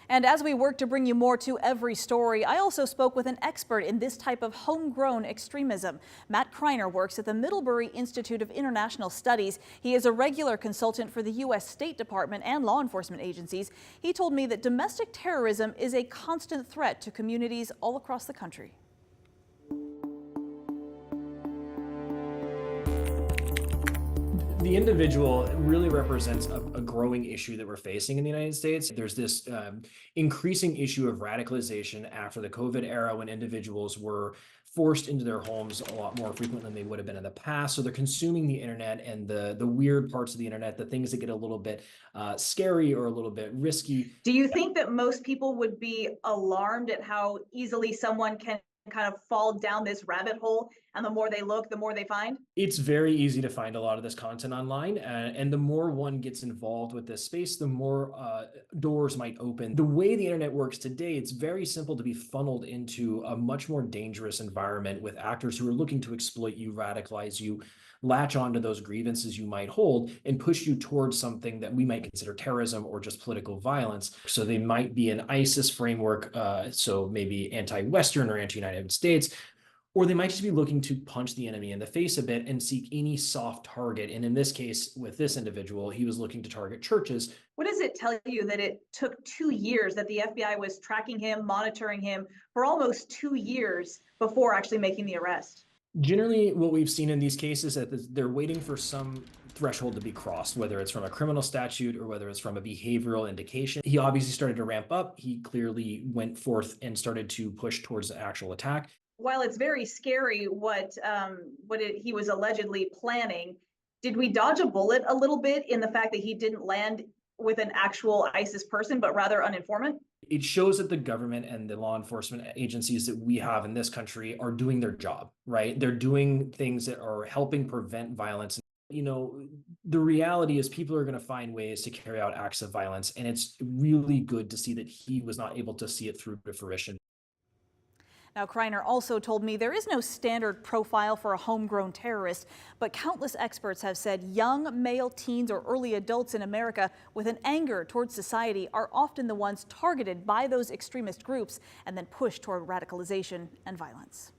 And as we work to bring you more to every story, I also spoke with an expert in this type of homegrown extremism. Matt Kriner works at the Middlebury Institute of International Studies. He is a regular consultant for the U.S. State Department and law enforcement agencies. He told me that domestic terrorism is a constant threat to communities all across the country. The individual really represents a growing issue that we're facing in the United States. There's this increasing issue of radicalization after the COVID era, when individuals were forced into their homes a lot more frequently than they would have been in the past. So they're consuming the internet and the weird parts of the internet, the things that get a little bit scary or a little bit risky. Do you think that most people would be alarmed at how easily someone can kind of fall down this rabbit hole, and the more they look, the more they find? It's very easy to find a lot of this content online, and the more one gets involved with this space, the more doors might open. The way the internet works today, it's very simple to be funneled into a much more dangerous environment with actors who are looking to exploit you, radicalize you, latch onto those grievances you might hold, and push you towards something that we might consider terrorism or just political violence. So they might be an ISIS framework, so maybe anti-Western or anti-United States, or they might just be looking to punch the enemy in the face a bit and seek any soft target. And in this case, with this individual, he was looking to target churches. What does it tell you that it took 2 years, that the FBI was tracking him, monitoring him for almost 2 years before actually making the arrest? Generally, what we've seen in these cases is that they're waiting for some threshold to be crossed, whether it's from a criminal statute or whether it's from a behavioral indication. He obviously started to ramp up. He clearly went forth and started to push towards the actual attack. While it's very scary what he was allegedly planning, did we dodge a bullet a little bit in the fact that he didn't land with an actual ISIS person, but rather an informant? It shows that the government and the law enforcement agencies that we have in this country are doing their job, right? They're doing things that are helping prevent violence. You know, the reality is people are going to find ways to carry out acts of violence, and it's really good to see that he was not able to see it through to fruition. Now, Kriner also told me there is no standard profile for a homegrown terrorist, but countless experts have said young male teens or early adults in America with an anger towards society are often the ones targeted by those extremist groups and then pushed toward radicalization and violence.